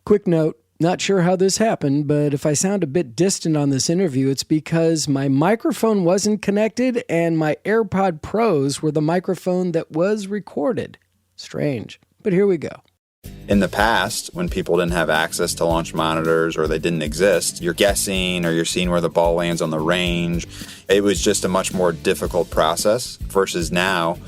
Quick note, not sure how this happened, but if I sound a bit distant on this interview, it's because my microphone wasn't connected and my AirPod Pros were the microphone that was recorded. Strange, but here we go. In the past, when people didn't have access to launch monitors or they didn't exist, you're guessing or you're seeing where the ball lands on the range. It was just a much more difficult process versus now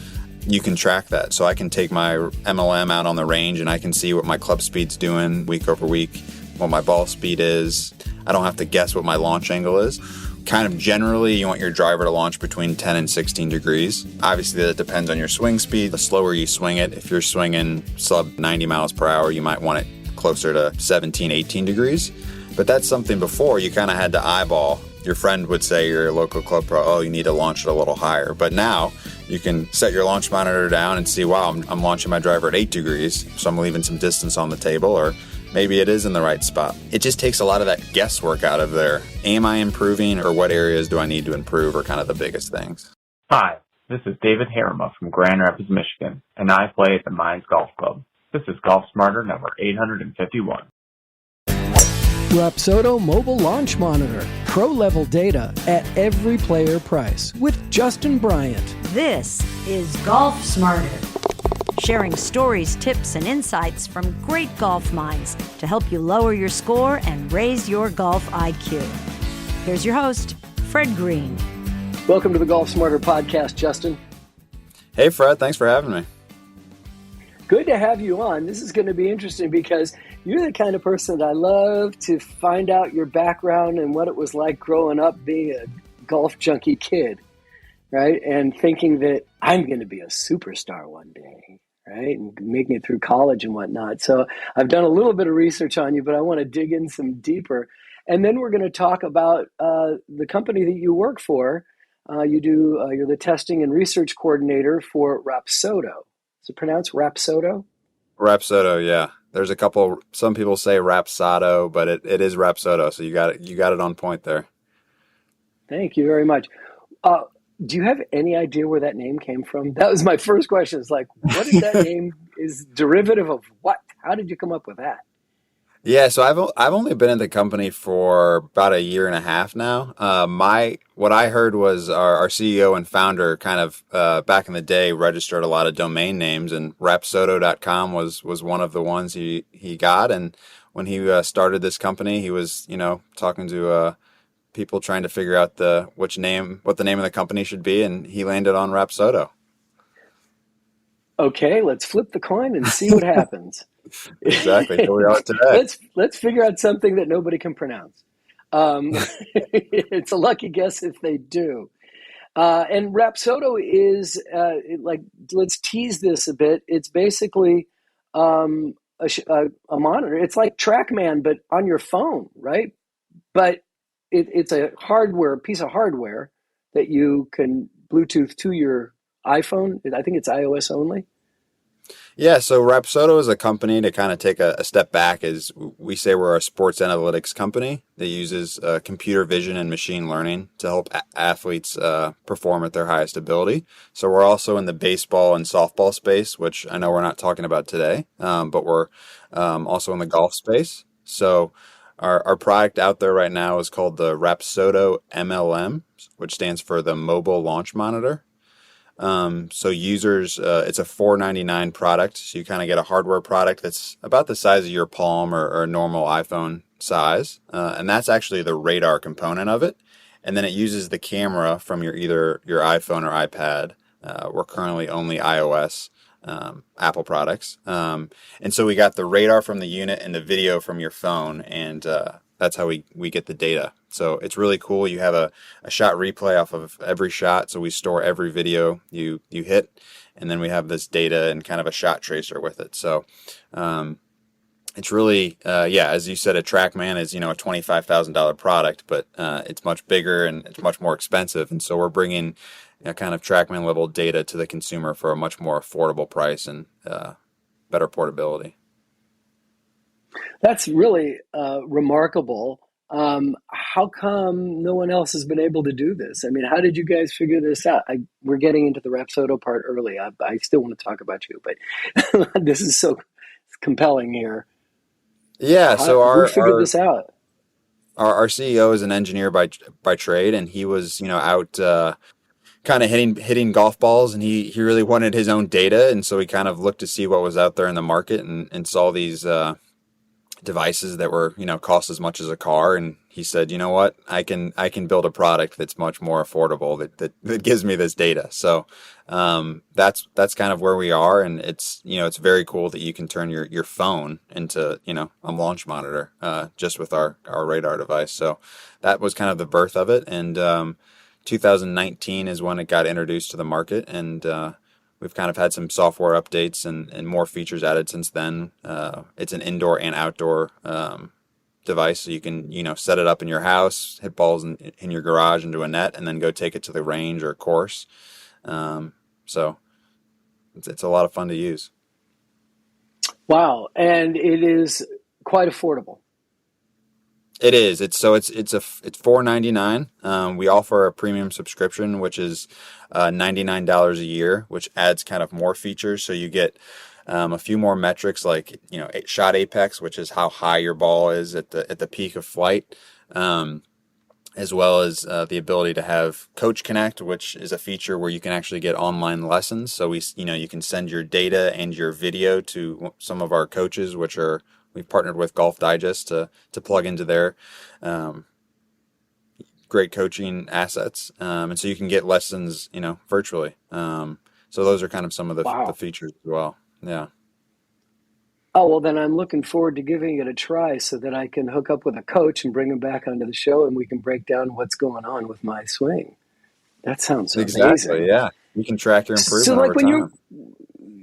you can track that. So I can take my MLM out on the range and I can see what my club speed's doing week over week, what my ball speed is. I don't have to guess what my launch angle is. Kind of generally, you want your driver to launch between 10 and 16 degrees. Obviously, that depends on your swing speed. The slower you swing it, if you're swinging sub 90 miles per hour, you might want it closer to 17, 18 degrees. But that's something before you kind of had to eyeball. Your friend would say, your local club pro, oh, you need to launch it a little higher. But now you can set your launch monitor down and see, wow, I'm launching my driver at 8 degrees, so I'm leaving some distance on the table, or maybe it is in the right spot. It just takes a lot of that guesswork out of there. Am I improving, or what areas do I need to improve, are kind of the biggest things. Hi, this is David Harima from Grand Rapids, Michigan, and I play at the Mines Golf Club. This is Golf Smarter number 851. Rapsodo Mobile Launch Monitor. Pro-level data at every player price with Justin Bryant. This is Golf Smarter. Sharing stories, tips, and insights from great golf minds to help you lower your score and raise your golf IQ. Here's your host, Fred Green. Welcome to the Golf Smarter podcast, Justin. Hey, Fred. Thanks for having me. Good to have you on. This is going to be interesting because you're the kind of person that I love to find out your background and what it was like growing up being a golf junkie kid, right? And thinking that I'm going to be a superstar one day, right? And making it through college and whatnot. So I've done a little bit of research on you, but I want to dig in some deeper. And then we're going to talk about the company that you work for. You're the testing and research coordinator for Rapsodo. Is it pronounced Rapsodo? Rapsodo, yeah. There's a couple, some people say Rapsodo, but it is Rapsodo. So you got it on point there. Thank you very much. Do you have any idea where that name came from? That was my first question. It's like, what is that name? Is derivative of what? How did you come up with that? Yeah, so I've only been in the company for about a year and a half now. What I heard was our CEO and founder kind of back in the day registered a lot of domain names, and Rapsodo.com was one of the ones he got. And when he started this company, he was talking to people trying to figure out what the name of the company should be, and he landed on Rapsodo. Okay, let's flip the coin and see what happens. Exactly. Here we are today. Let's figure out something that nobody can pronounce. It's a lucky guess if they do. And Rapsodo is let's tease this a bit. It's basically a monitor. It's like Trackman, but on your phone, right? But it's a piece of hardware that you can Bluetooth to your iPhone. I think it's iOS only. Yeah, so Rapsodo is a company to kind of take a step back. As we say, we're a sports analytics company that uses computer vision and machine learning to help athletes perform at their highest ability. So we're also in the baseball and softball space, which I know we're not talking about today, but we're also in the golf space. So our product out there right now is called the Rapsodo MLM, which stands for the Mobile Launch Monitor. So users, it's a $4.99 product. So you kind of get a hardware product that's about the size of your palm or a normal iPhone size. And that's actually the radar component of it. And then it uses the camera from either your iPhone or iPad. We're currently only iOS, Apple products. And so we got the radar from the unit and the video from your phone. And, that's how we get the data. So it's really cool. You have a shot replay off of every shot. So we store every video you hit, and then we have this data and kind of a shot tracer with it. So it's really, as you said, a Trackman is, a $25,000 product, but it's much bigger and it's much more expensive. And so we're bringing kind of Trackman level data to the consumer for a much more affordable price and better portability. That's really remarkable. How come no one else has been able to do this? I mean, how did you guys figure this out? We're getting into the Rapsodo part early. I still want to talk about you, but this is so compelling here. Yeah, so Who figured this out? our CEO is an engineer by trade, and he was, out kind of hitting golf balls, and he really wanted his own data, and so he kind of looked to see what was out there in the market, and saw these devices that were, cost as much as a car, and he said, you know what, I can build a product that's much more affordable that gives me this data. So that's kind of where we are, and it's very cool that you can turn your phone into a launch monitor just with our radar device. So that was kind of the birth of it, and 2019 is when it got introduced to the market, and we've kind of had some software updates and more features added since then. It's an indoor and outdoor device, so you can set it up in your house, hit balls in your garage into a net, and then go take it to the range or course. So it's a lot of fun to use. Wow, and it is quite affordable. It is. It's $4.99. We offer a premium subscription, which is $99 a year, which adds kind of more features. So you get a few more metrics, like shot apex, which is how high your ball is at the peak of flight, as well as the ability to have Coach Connect, which is a feature where you can actually get online lessons. So you can send your data and your video to some of our coaches, we've partnered with Golf Digest to plug into their great coaching assets, and so you can get lessons, virtually. So those are kind of some of the features as well. Yeah. Oh, well, then I'm looking forward to giving it a try so that I can hook up with a coach and bring him back onto the show, and we can break down what's going on with my swing. That sounds amazing. Exactly. Yeah, you can track your improvement. So, like over time.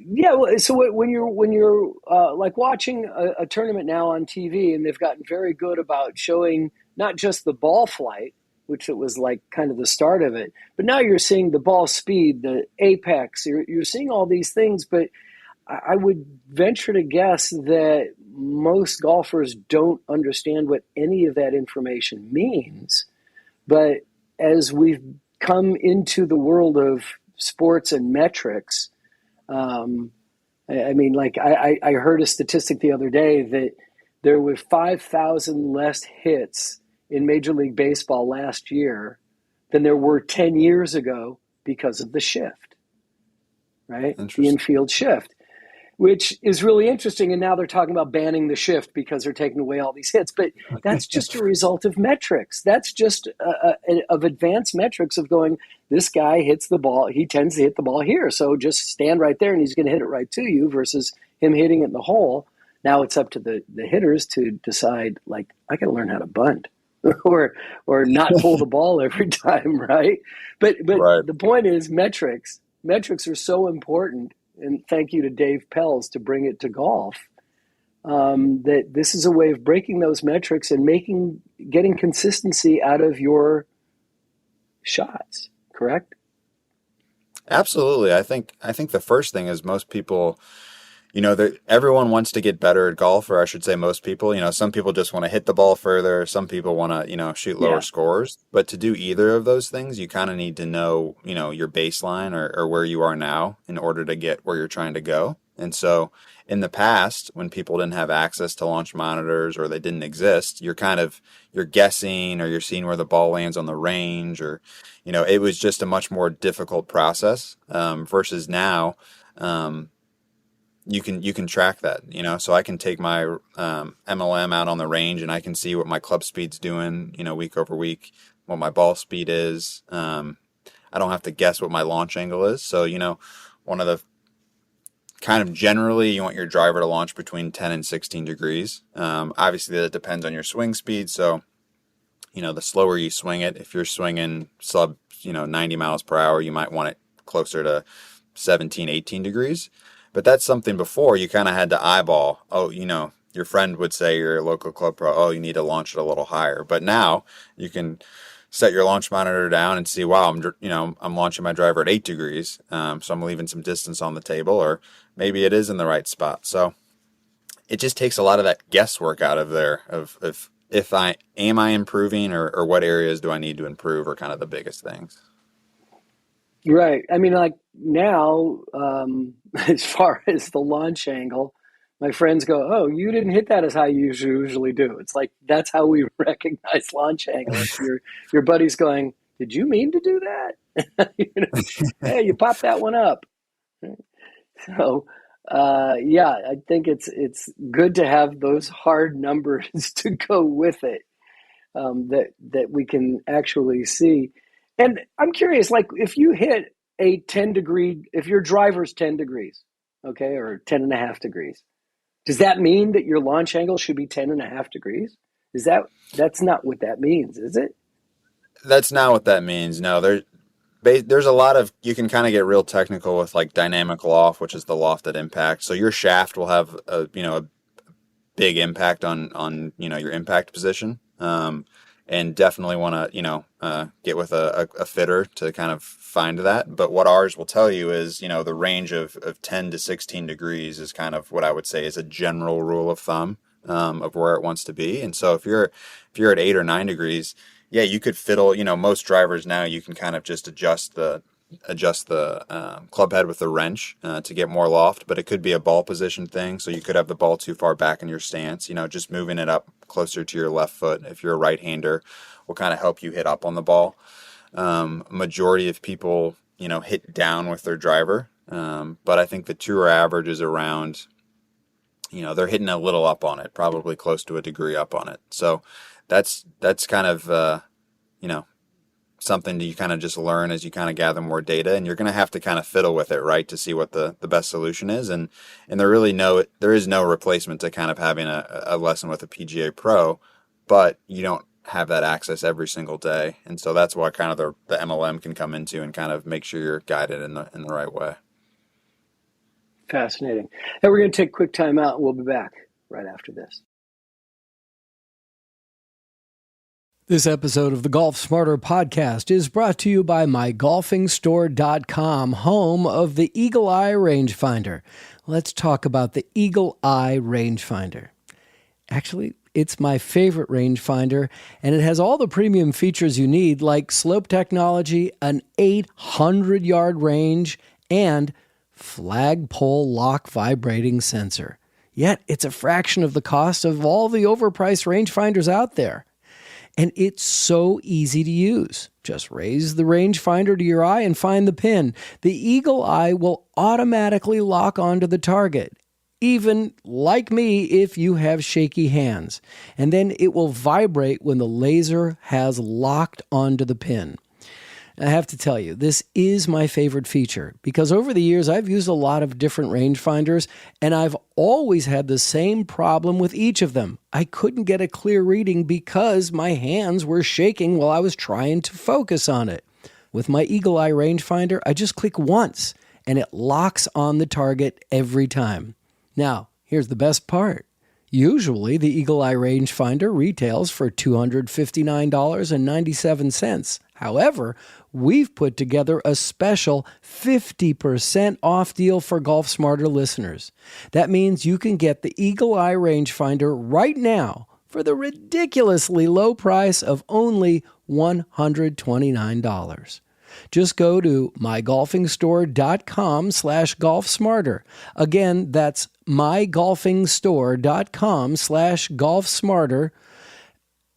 When you're like watching a tournament now on TV, and they've gotten very good about showing not just the ball flight, which it was like kind of the start of it, but now you're seeing the ball speed, the apex. You're seeing all these things, but I would venture to guess that most golfers don't understand what any of that information means. But as we've come into the world of sports and metrics, I heard a statistic the other day that there were 5,000 less hits in Major League Baseball last year than there were 10 years ago because of the shift, right? The infield shift, which is really interesting. And now they're talking about banning the shift because they're taking away all these hits. But that's just a result of metrics. That's just of advanced metrics of going, this guy hits the ball. He tends to hit the ball here. So just stand right there and he's going to hit it right to you versus him hitting it in the hole. Now it's up to the hitters to decide, like, I got to learn how to bunt or not pull the ball every time, right? But Right. The point is metrics. Metrics are so important. And thank you to Dave Pells to bring it to golf, that this is a way of breaking those metrics and getting consistency out of your shots, correct? Absolutely. I think the first thing is most people, everyone wants to get better at golf, or I should say most people. Some people just want to hit the ball further. Some people want to, shoot lower scores. But to do either of those things, you kind of need to know, your baseline or where you are now in order to get where you're trying to go. And so in the past, when people didn't have access to launch monitors or they didn't exist, you're guessing, or you're seeing where the ball lands on the range, or, it was just a much more difficult process versus now. You can track that, so I can take my MLM out on the range and I can see what my club speed's doing, week over week, what my ball speed is. I don't have to guess what my launch angle is. So, one of the kind of generally you want your driver to launch between 10 and 16 degrees. Obviously that depends on your swing speed. So, the slower you swing it, if you're swinging sub, 90 miles per hour, you might want it closer to 17, 18 degrees. But that's something before you kind of had to eyeball. Oh, your friend would say, you're a local club pro, oh, you need to launch it a little higher. But now you can set your launch monitor down and see, wow, I'm launching my driver at 8 degrees. So I'm leaving some distance on the table, or maybe it is in the right spot. So it just takes a lot of that guesswork out of there of if I improving, or what areas do I need to improve, are kind of the biggest things. Right. I mean, like now, as far as the launch angle, my friends go, "Oh, you didn't hit that as high as you usually do." It's like that's how we recognize launch angle. If your buddy's going, "Did you mean to do that?" Hey, you popped that one up. So, yeah, I think it's good to have those hard numbers to go with it, that we can actually see. And I'm curious, like if you hit a 10-degree, if your driver's 10 degrees, okay, or 10 and a half degrees, does that mean that your launch angle should be 10 and a half degrees? That's not what that means, is it? That's not what that means. No, there's a lot of, you can kind of get real technical with like dynamic loft, which is the loft at impact. So your shaft will have a big impact on your impact position. And definitely want to, get with a fitter to kind of find that. But what ours will tell you is, the range of 10 to 16 degrees is kind of what I would say is a general rule of thumb, of where it wants to be. And so if you're at 8 or 9 degrees, yeah, you could fiddle, most drivers now, you can kind of just adjust the club head with the wrench to get more loft, but it could be a ball position thing. So you could have the ball too far back in your stance, just moving it up closer to your left foot. If you're a right-hander, will kind of help you hit up on the ball. Majority of people, hit down with their driver. But I think the tour average is around, they're hitting a little up on it, probably close to a degree up on it. So that's kind of, something that you kind of just learn as you kind of gather more data, and you're going to have to kind of fiddle with it, right, to see what the best solution is. And there is no replacement to kind of having a lesson with a PGA Pro, but you don't have that access every single day. And so that's why kind of the MLM can come into and kind of make sure you're guided in the right way. Fascinating. Hey, we're going to take a quick time out. We'll be back right after this. This episode of the Golf Smarter podcast is brought to you by MyGolfingStore.com, home of the Eagle Eye Rangefinder. Let's talk about the Eagle Eye Rangefinder. Actually, it's my favorite rangefinder, and it has all the premium features you need, like slope technology, an 800-yard range, and flagpole lock vibrating sensor. Yet, it's a fraction of the cost of all the overpriced rangefinders out there. And it's so easy to use. Just raise the rangefinder to your eye and find the pin. The Eagle Eye will automatically lock onto the target, even like me if you have shaky hands. And then it will vibrate when the laser has locked onto the pin. I have to tell you, this is my favorite feature because over the years I've used a lot of different rangefinders and I've always had the same problem with each of them. I couldn't get a clear reading because my hands were shaking while I was trying to focus on it. With my Eagle Eye rangefinder, I just click once and it locks on the target every time. Now, here's the best part. Usually, the Eagle Eye rangefinder retails for $259.97. However, we've put together a special 50% off deal for Golf Smarter listeners. That means you can get the Eagle Eye rangefinder right now for the ridiculously low price of only $129. Just go to mygolfingstore.com/golfsmarter. Again, that's mygolfingstore.com/golfsmarter,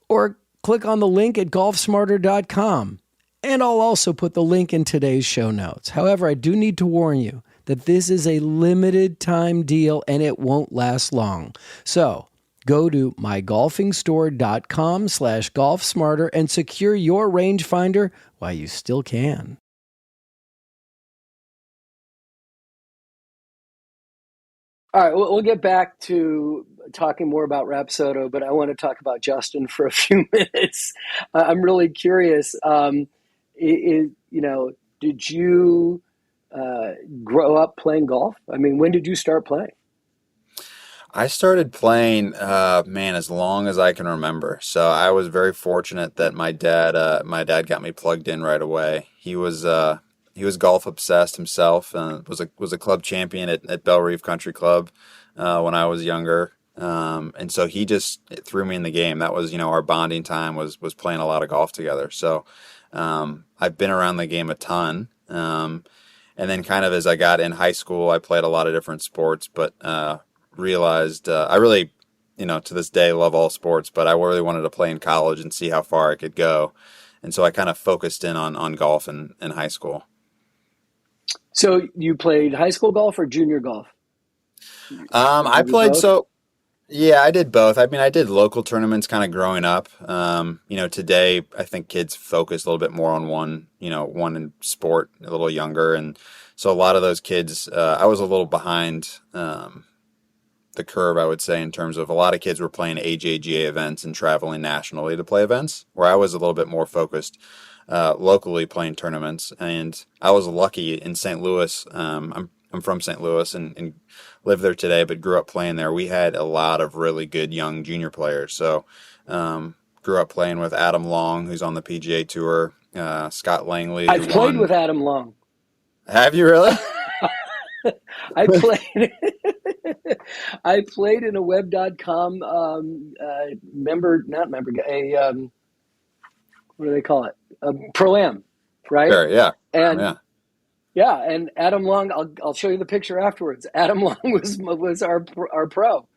or click on the link at golfsmarter.com. And I'll also put the link in today's show notes. However, I do need to warn you that this is a limited time deal and it won't last long. So go to mygolfingstore.com/golfsmarter and secure your rangefinder while you still can. All right, we'll get back to talking more about Rapsodo, but I want to talk about Justin for a few minutes. I'm really curious. Did you grow up playing golf? I mean, when did you start playing? I started playing, as long as I can remember. So I was very fortunate that my dad got me plugged in right away. He was golf obsessed himself, and was a club champion at Belle Reve Country Club when I was younger. And so he just threw me in the game. That was, our bonding time was playing a lot of golf together. So I've been around the game a ton. And then kind of as I got in high school, I played a lot of different sports, but realized I really, to this day love all sports, but I really wanted to play in college and see how far I could go. And so I kind of focused in on golf in high school. So you played high school golf or junior golf? I played both? yeah, I did both. I mean, I did local tournaments kind of growing up. Today I think kids focus a little bit more on one in sport a little younger. And so a lot of those kids, I was a little behind the curve, I would say, in terms of a lot of kids were playing AJGA events and traveling nationally to play events, where I was a little bit more focused locally playing tournaments. And I was lucky in St. Louis. I'm from St. Louis and live there today, but grew up playing there. We had a lot of really good young junior players. So grew up playing with Adam Long, who's on the PGA Tour, Scott Langley. I've played with Adam Long. Have you really? I played I played in a web.com what do they call it? Pro-Am, right? Sure, yeah. And yeah. Yeah, and Adam Long, I'll show you the picture afterwards. Adam Long was our pro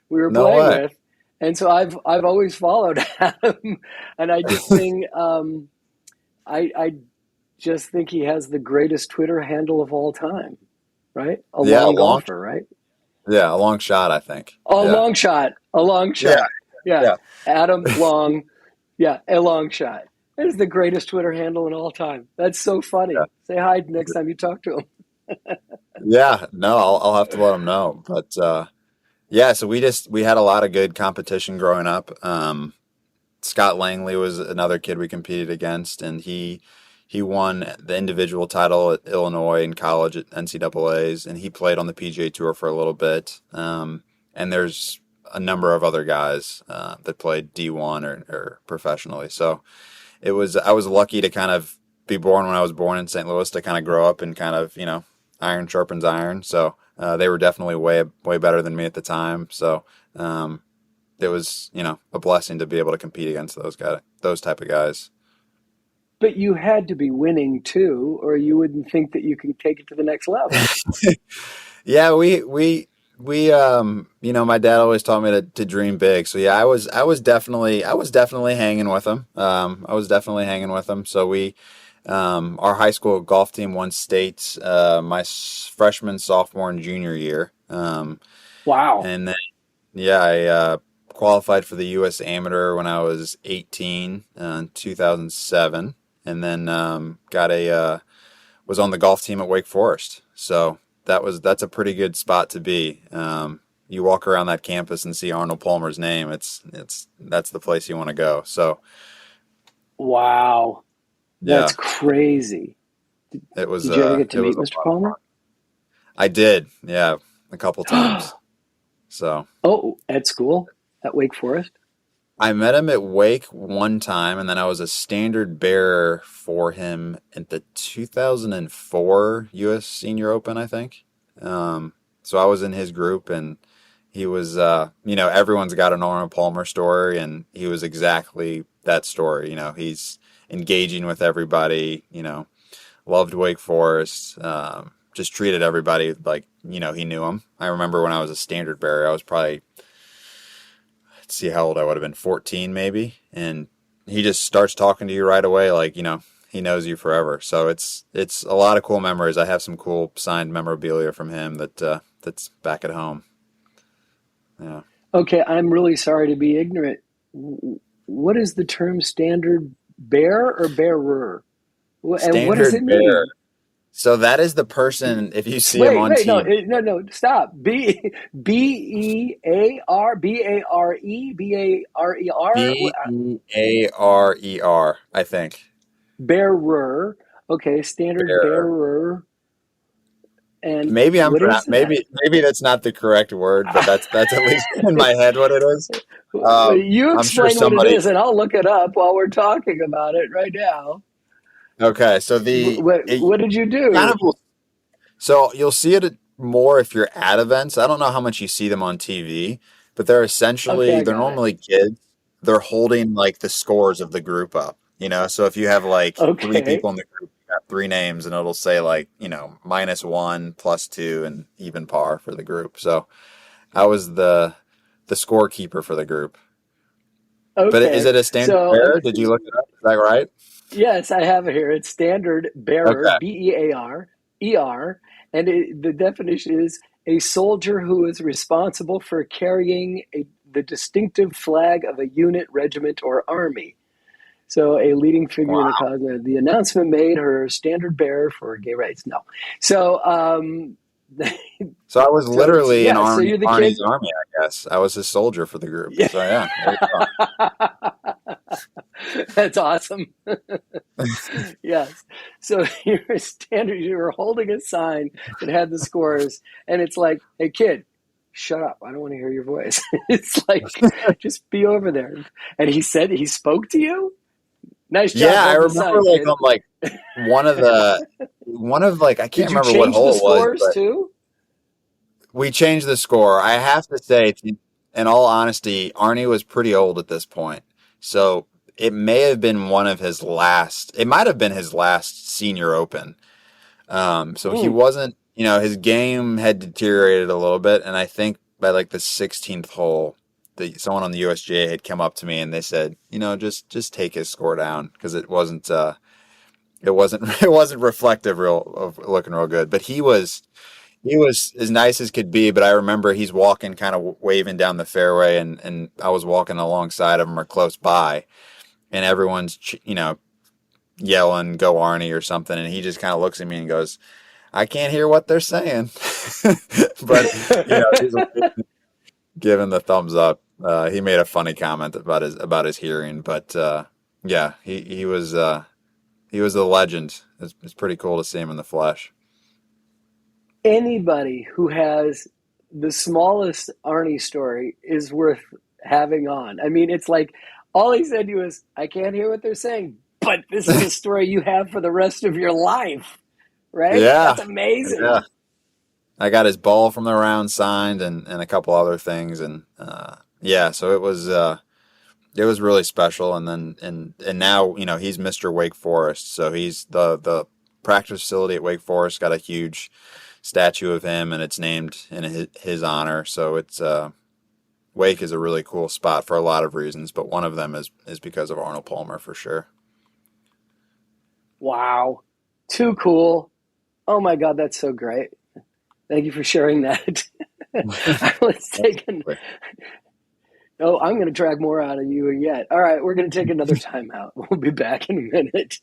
we were No playing way. with, and so I've always followed Adam, and I just think I just think he has the greatest Twitter handle of all time, right? A long golfer, right? Yeah, a long shot, I think. A long shot. Yeah. Adam Long, a long shot. That is the greatest Twitter handle in all time. That's so funny. Yeah. Say hi next time you talk to him. Yeah, no, I'll have to let him know. But so we had a lot of good competition growing up. Scott Langley was another kid we competed against, and he won the individual title at Illinois in college at NCAA's, and he played on the PGA Tour for a little bit. And there's a number of other guys that played D1 or professionally. So I was lucky to kind of be born when I was born in St. Louis, to kind of grow up and kind of, iron sharpens iron. So they were definitely way better than me at the time. So it was, a blessing to be able to compete against those type of guys. But you had to be winning too, or you wouldn't think that you could take it to the next level. Yeah, we my dad always taught me to dream big. So yeah, I was definitely hanging with him. So we, our high school golf team won states, my freshman, sophomore, and junior year. Wow. And then, I qualified for the U.S. Amateur when I was 18 in 2007, and then was on the golf team at Wake Forest. So that's a pretty good spot to be. You walk around that campus and see Arnold Palmer's name. That's the place you want to go. So, wow, that's crazy. It was. Did you ever get to meet Mr. Palmer? I did. Yeah, a couple times. So. Oh, at school at Wake Forest. I met him at Wake one time, and then I was a standard bearer for him at the 2004 U.S. Senior Open, I think. So I was in his group, and he was, everyone's got an Arnold Palmer story, and he was exactly that story. He's engaging with everybody, loved Wake Forest, just treated everybody like, he knew him. I remember when I was a standard bearer, I was probably, let's see how old I would have been, 14 maybe. And he just starts talking to you right away. Like, he knows you forever. So it's a lot of cool memories. I have some cool signed memorabilia from him that's back at home. Yeah. Okay. I'm really sorry to be ignorant. What is the term standard bearer or bearer? And what does it mean? So that is the person, if you see him on TV. No, stop. B-E-A-R, B-A-R-E, B-A-R-E-R? B-E-A-R-E-R, I think. Bearer. Okay, standard bearer. And maybe maybe that's not the correct word, but that's at least in my head what it is. You explain what it is, and I'll look it up while we're talking about it right now. Okay, so what did you do? So you'll see it more if you're at events. I don't know how much you see them on TV, but they're essentially they're normally kids. They're holding like the scores of the group up. So if you have like 3 people in the group, you got 3 names, and it'll say like -1, +2, and even par for the group. So the scorekeeper for the group. Okay. But is it a standard bearer? Did you look it up? Is that right? Yes, I have it here. It's standard bearer, Okay. BEAR, and the definition is a soldier who is responsible for carrying the distinctive flag of a unit, regiment, or army. So a leading figure in the cause. The announcement made her standard bearer for gay rights. No. So, So I was literally in so you're the Arnie's kid. army, I guess. I was his soldier for the group. Yeah. So yeah. There you go. That's awesome. Yes. So you're standard, you were holding a sign that had the scores, and it's like, hey, kid, shut up. I don't want to hear your voice. It's like, just be over there. And he spoke to you? Nice job. Yeah, I remember sign, one of I can't remember what hole it was. But too? we changed the score. I have to say, in all honesty, Arnie was pretty old at this point. So it may have been it might have been his last senior open. So he wasn't, his game had deteriorated a little bit. And I think by the 16th hole, someone on the USGA had come up to me and they said, just take his score down, because it wasn't reflective of looking real good. But he was as nice as could be. But I remember he's walking, kind of waving down the fairway, and I was walking alongside of him or close by, and everyone's yelling, "Go Arnie" or something, and he just kind of looks at me and goes, "I can't hear what they're saying," but he's giving the thumbs up. He made a funny comment about his hearing, but yeah, he was a legend. It's pretty cool to see him in the flesh. Anybody who has the smallest Arnie story is worth having on. I mean, it's like all he said to you is, "I can't hear what they're saying," but this is a story you have for the rest of your life, right? Yeah, that's amazing. Yeah. I got his ball from the round signed and a couple other things, and so it was really special. And then and now he's Mr. Wake Forest, so he's the practice facility at Wake Forest got a huge statue of him, and it's named in his honor. So it's Wake is a really cool spot for a lot of reasons, but one of them is because of Arnold Palmer for sure. Wow, too cool! Oh my God, that's so great. Thank you for sharing that. Let's take I'm going to drag more out of you yet. All right, we're going to take another time out. We'll be back in a minute.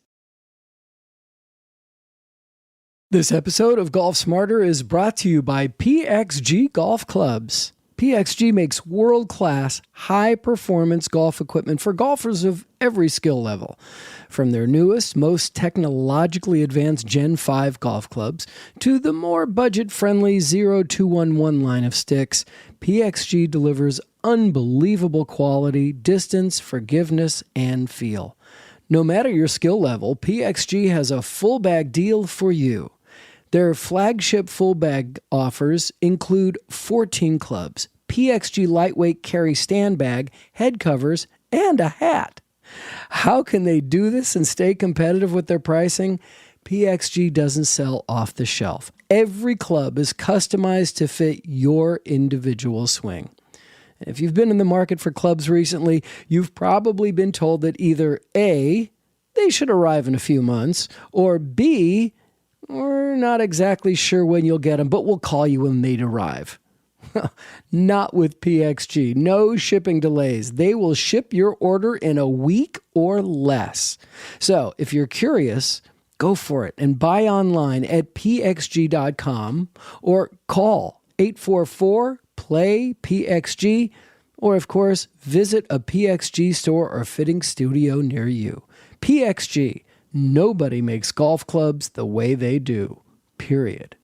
This episode of Golf Smarter is brought to you by PXG Golf Clubs. PXG makes world-class, high-performance golf equipment for golfers of every skill level. From their newest, most technologically advanced Gen 5 golf clubs to the more budget-friendly 0211 line of sticks, PXG delivers unbelievable quality, distance, forgiveness, and feel. No matter your skill level, PXG has a full bag deal for you. Their flagship full bag offers include 14 clubs, PXG lightweight carry stand bag, head covers, and a hat. How can they do this and stay competitive with their pricing? PXG doesn't sell off the shelf. Every club is customized to fit your individual swing. If you've been in the market for clubs recently, you've probably been told that either A, they should arrive in a few months, or B, we're not exactly sure when you'll get them, but we'll call you when they arrive. Not with PXG. No shipping delays. They will ship your order in a week or less. So if you're curious, go for it and buy online at pxg.com or call 844-PLAY-PXG, or of course, visit a PXG store or fitting studio near you. PXG. Nobody makes golf clubs the way they do, period.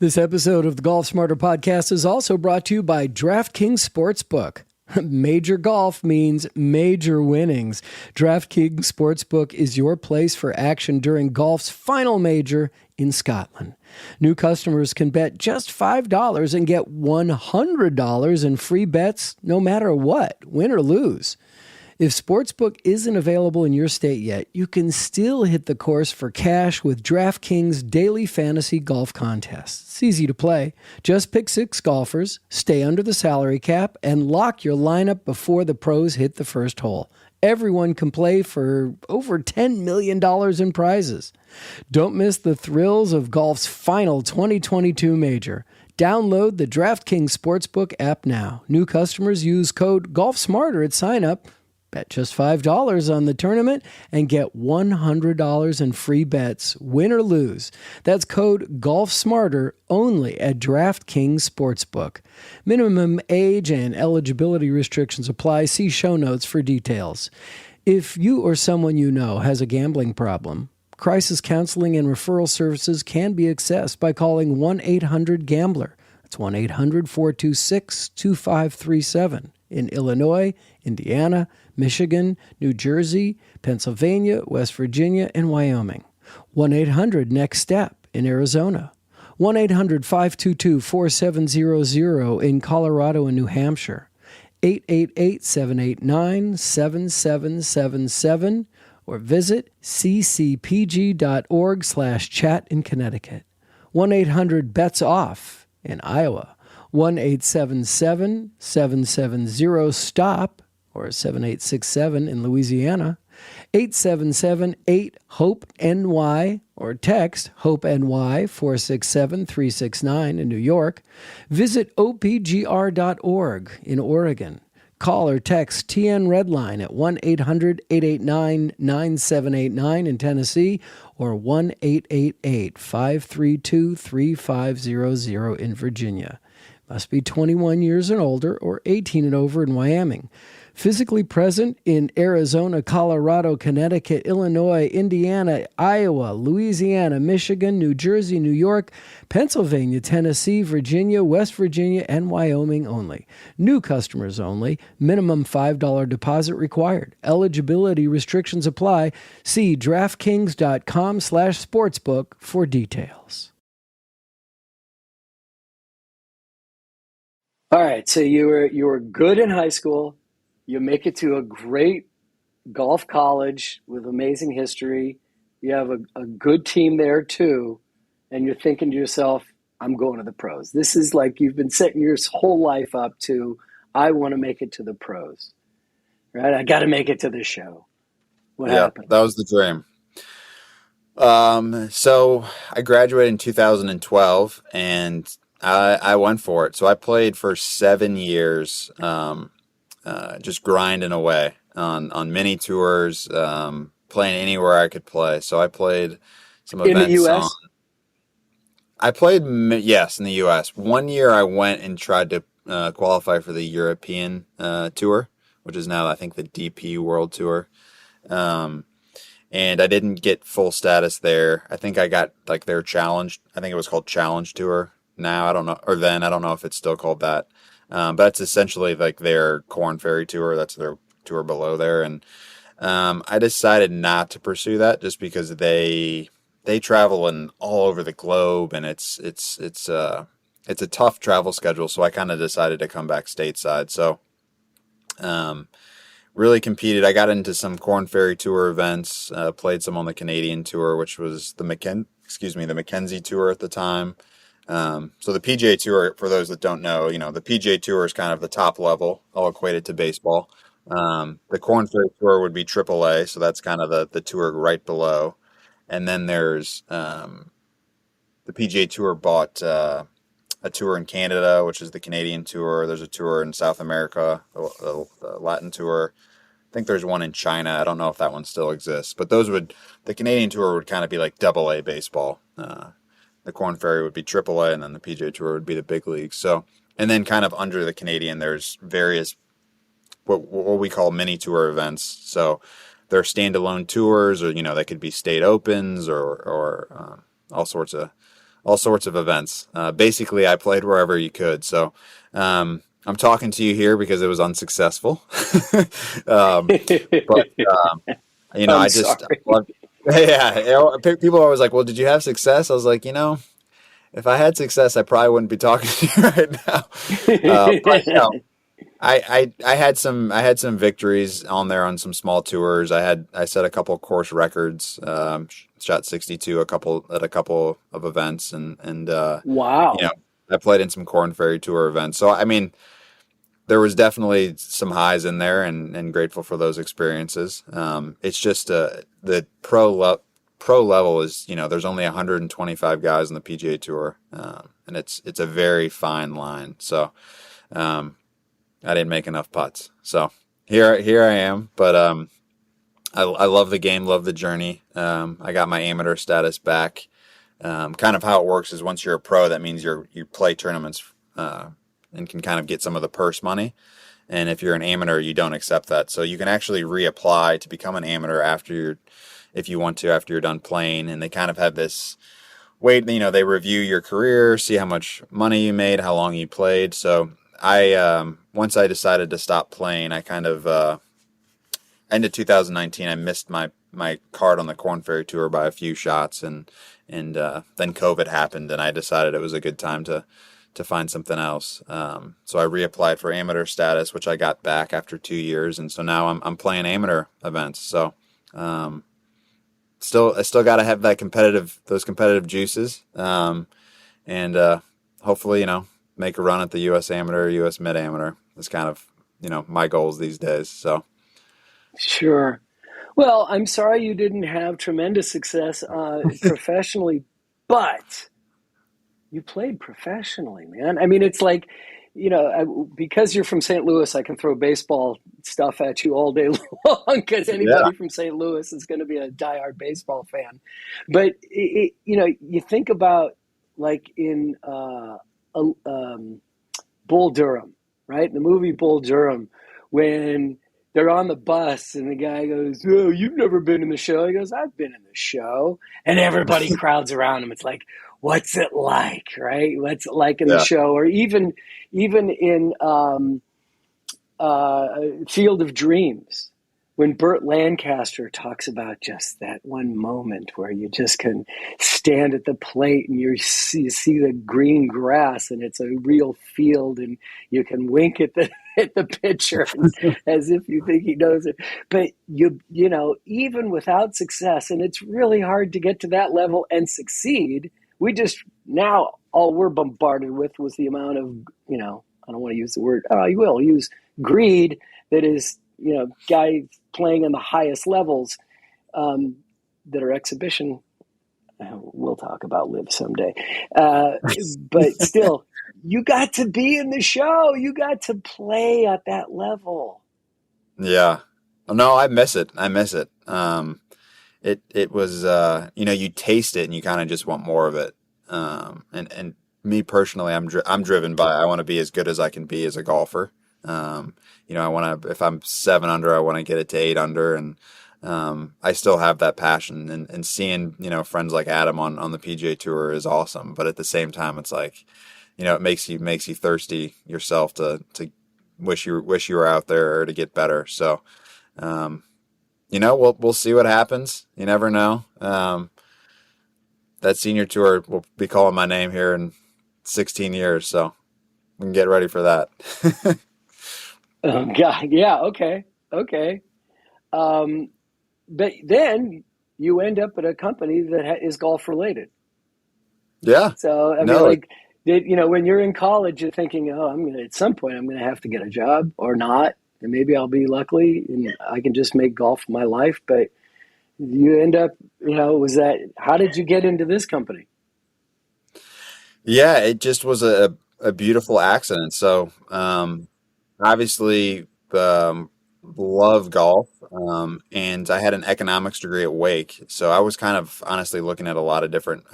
This episode of the Golf Smarter podcast is also brought to you by DraftKings Sportsbook. Major golf means major winnings. DraftKings Sportsbook is your place for action during golf's final major in Scotland. New customers can bet just $5 and get $100 in free bets no matter what, win or lose. If Sportsbook isn't available in your state yet, you can still hit the course for cash with DraftKings Daily Fantasy Golf Contest. It's easy to play. Just pick 6 golfers, stay under the salary cap, and lock your lineup before the pros hit the first hole. Everyone can play for over $10 million in prizes. Don't miss the thrills of golf's final 2022 major. Download the DraftKings Sportsbook app now. New customers use code GolfSmarter at sign-up. Bet just $5 on the tournament and get $100 in free bets, win or lose. That's code GolfSmarter only at DraftKings Sportsbook. Minimum age and eligibility restrictions apply. See show notes for details. If you or someone you know has a gambling problem, crisis counseling and referral services can be accessed by calling 1-800-GAMBLER. That's 1-800-426-2537 in Illinois, Indiana, Michigan, New Jersey, Pennsylvania, West Virginia, and Wyoming. 1-800-NEXT-STEP in Arizona. 1-800-522-4700 in Colorado and New Hampshire. 888-789-7777 or visit ccpg.org/chat in Connecticut. 1-800-BETS-OFF in Iowa. 1-877-770-STOP or 7867 in Louisiana. 877-8-HOPE-NY or text HOPE-NY 467-369 in New York. Visit opgr.org in Oregon. Call or text TN Redline at 1-800-889-9789 in Tennessee or 1-888-532-3500 in Virginia. Must be 21 years and older or 18 and over in Wyoming. Physically present in Arizona, Colorado, Connecticut, Illinois, Indiana, Iowa, Louisiana, Michigan, New Jersey, New York, Pennsylvania, Tennessee, Virginia, West Virginia, and Wyoming only. New customers only. Minimum $5 deposit required. Eligibility restrictions apply. See DraftKings.com/sportsbook for details. All right, so you were good in high school. You make it to a great golf college with amazing history. You have a good team there too. And you're thinking to yourself, I'm going to the pros. This is like you've been setting your whole life up to, I want to make it to the pros. Right? I got to make it to the show. What happened? That was the dream. So I graduated in 2012 and I went for it. So I played for 7 years, just grinding away on mini tours, playing anywhere I could play. So I played some events in the U.S. I played, yes, in the U.S. 1 year I went and tried to qualify for the European tour, which is now I think the DP World Tour, and I didn't get full status there. I think I got like their challenge. I think it was called Challenge Tour. Now I don't know, or then I don't know if it's still called that. But it's essentially like their Corn Ferry Tour. That's their tour below there. And I decided not to pursue that just because they travel all over the globe, and it's a tough travel schedule. So I kind of decided to come back stateside. So really competed. I got into some Corn Ferry Tour events, played some on the Canadian Tour, which was the Mackenzie Tour at the time. So the PGA Tour, for those that don't know, the PGA Tour is kind of the top level. I'll equate it to baseball. The Corn Ferry Tour would be AAA, so that's kind of the tour right below. And then there's the PGA Tour bought a tour in Canada, which is the Canadian Tour. There's a tour in South America, the Latin Tour. I think there's one in China. I don't know if that one still exists. But the Canadian Tour would kind of be like AA baseball. The Corn Ferry would be AAA, and then the PGA Tour would be the big leagues. So, and then kind of under the Canadian, there's various what we call mini tour events. So they're standalone tours, or they could be state opens, or all sorts of events. Basically, I played wherever you could. So I'm talking to you here because it was unsuccessful. I just. Yeah. People are always like, well, did you have success? I was like, if I had success, I probably wouldn't be talking to you right now. But I had some victories on there on some small tours. I set a couple course records. Shot 62 at a couple of events, and you know, Wow. I played in some Corn Ferry Tour events. So I mean, there was definitely some highs in there, and grateful for those experiences. It's just the pro level is, there's only 125 guys on the PGA Tour, and it's a very fine line. So. I didn't make enough putts. So here I am, but I love the game, love the journey. I got my amateur status back. Kind of how it works is once you're a pro, that means you play tournaments and can kind of get some of the purse money. And if you're an amateur, you don't accept that. So you can actually reapply to become an amateur if you want to, after you're done playing. And they kind of have this they review your career, see how much money you made, how long you played. So once I decided to stop playing, I kind of end of 2019, I missed my card on the Corn Ferry Tour by a few shots, and then COVID happened, and I decided it was a good time to find something else. So I reapplied for amateur status, which I got back after 2 years, and so now I'm playing amateur events. So I still got to have those competitive juices, and hopefully make a run at the U.S. Amateur, U.S. Mid Amateur. That's kind of, my goals these days. So, Sure. Well, I'm sorry you didn't have tremendous success professionally, but you played professionally, man. I mean, it's like, because you're from St. Louis, I can throw baseball stuff at you all day long because anybody from St. Louis is going to be a diehard baseball fan. But, you think about like in Bull Durham, right? The movie Bull Durham, when they're on the bus and the guy goes, "Oh, you've never been in the show." He goes, "I've been in the show." And everybody crowds around him. It's like, what's it like, right? What's it like in the show? Or even in Field of Dreams, when Burt Lancaster talks about just that one moment where you just can stand at the plate and you see the green grass and it's a real field and you can wink at the pitcher as if you think he knows it. But even without success, and it's really hard to get to that level and succeed. We just now all we're bombarded with was the amount of I don't want to use the word. I will use greed. That is guys playing on the highest levels that are exhibition. We'll talk about live someday. But still, you got to be in the show. You got to play at that level. Yeah. No, I miss it. It was, you taste it and you kind of just want more of it. And me personally, I'm driven by, I want to be as good as I can be as a golfer. I want to, if I'm 7 under, I want to get it to 8 under. And, I still have that passion, and seeing, friends like Adam on the PGA Tour is awesome. But at the same time, it's like, it makes you thirsty yourself to wish you were out there or to get better. So, we'll see what happens. You never know. That senior tour will be calling my name here in 16 years. So we can get ready for that. Oh, God. Yeah. Okay. But then you end up at a company that is golf related. Yeah. So I mean, when you're in college, you're thinking, at some point I'm going to have to get a job or not, and maybe I'll be lucky and I can just make golf my life. But you end up, how did you get into this company? Yeah, it just was a beautiful accident. So, obviously, love golf, and I had an economics degree at Wake, so I was kind of honestly looking at a lot of different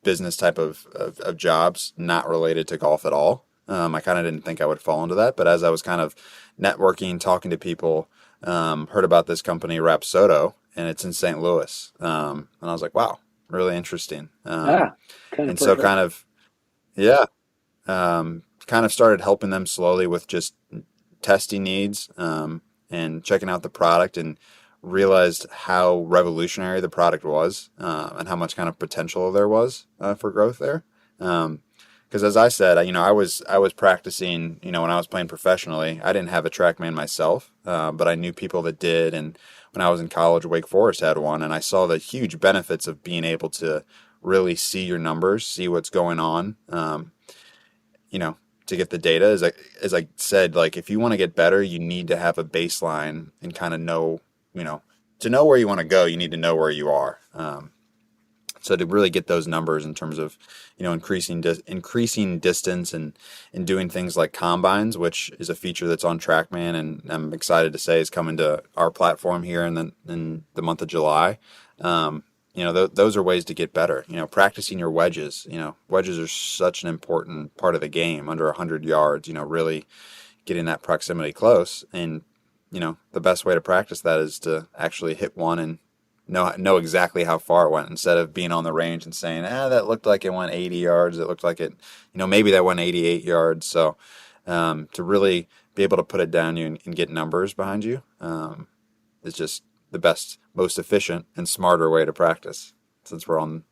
business type of jobs not related to golf at all. I kind of didn't think I would fall into that, but as I was kind of networking, talking to people, heard about this company, Rapsodo, and it's in St. Louis, and I was like, wow, really interesting. And so kind of started helping them slowly with just testing needs, and checking out the product, and realized how revolutionary the product was, and how much kind of potential there was for growth there. Because as I said, I was practicing, when I was playing professionally. I didn't have a Trackman myself, but I knew people that did. And when I was in college, Wake Forest had one, and I saw the huge benefits of being able to really see your numbers, see what's going on, to get the data. As I said, like, if you want to get better, you need to have a baseline and kind of know, to know where you want to go, you need to know where you are. So to really get those numbers in terms of, increasing distance and doing things like combines, which is a feature that's on Trackman, and I'm excited to say is coming to our platform here in the month of July. Those are ways to get better. Practicing your wedges. Wedges are such an important part of the game. Under 100 yards, really getting that proximity close. And the best way to practice that is to actually hit one and know exactly how far it went, instead of being on the range and saying, that looked like it went 80 yards. It looked like it, maybe that went 88 yards. So to really be able to put it down you and get numbers behind you is just the best, most efficient and smarter way to practice, since we're on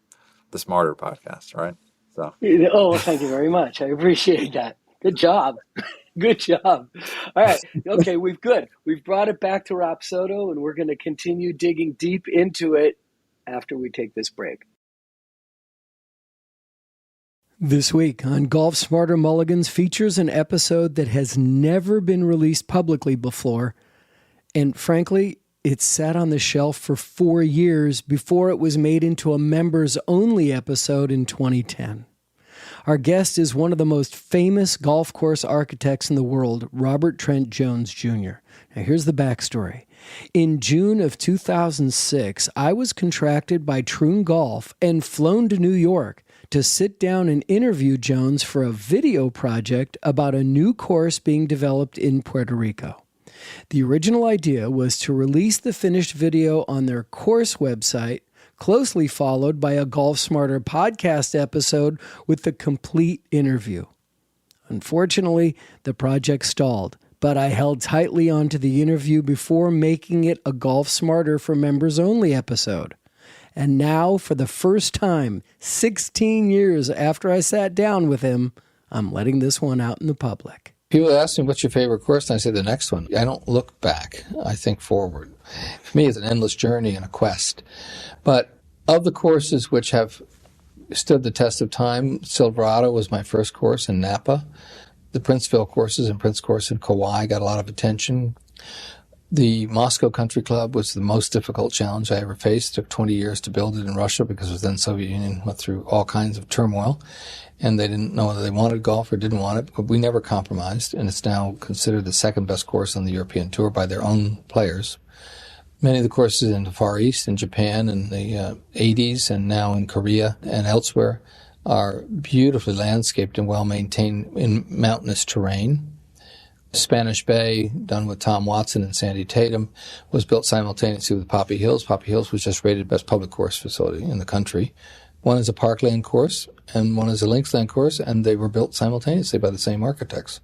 the Smarter podcast, right? So. Oh, thank you very much. I appreciate that. Good job. Good job. All right. Okay, we've brought it back to Rapsodo, and we're going to continue digging deep into it after we take this break. This week on Golf Smarter Mulligans features an episode that has never been released publicly before, and frankly, it sat on the shelf for 4 years before it was made into a members-only episode in 2010. Our guest is one of the most famous golf course architects in the world, Robert Trent Jones Jr. Now, here's the backstory. In June of 2006, I was contracted by Troon Golf and flown to New York to sit down and interview Jones for a video project about a new course being developed in Puerto Rico. The original idea was to release the finished video on their course website, closely followed by a Golf Smarter podcast episode with the complete interview. Unfortunately, the project stalled, but I held tightly onto the interview before making it a Golf Smarter for members only episode. And now, for the first time, 16 years after I sat down with him, I'm letting this one out in the public. People ask me, what's your favorite course? And I say, the next one. I don't look back. I think forward. For me, it's an endless journey and a quest. But of the courses which have stood the test of time, Silverado was my first course in Napa. The Princeville courses and Prince course in Kauai got a lot of attention. The Moscow Country Club was the most difficult challenge I ever faced. It took 20 years to build it in Russia because it was then Soviet Union, went through all kinds of turmoil. And they didn't know whether they wanted golf or didn't want it, but we never compromised, and it's now considered the second best course on the European Tour by their own players. Many of the courses in the Far East, in Japan in the 80s, and now in Korea and elsewhere, are beautifully landscaped and well-maintained in mountainous terrain. Spanish Bay, done with Tom Watson and Sandy Tatum, was built simultaneously with Poppy Hills. Poppy Hills was just rated best public course facility in the country. One is a parkland course, and one is a linksland course, and they were built simultaneously by the same architects.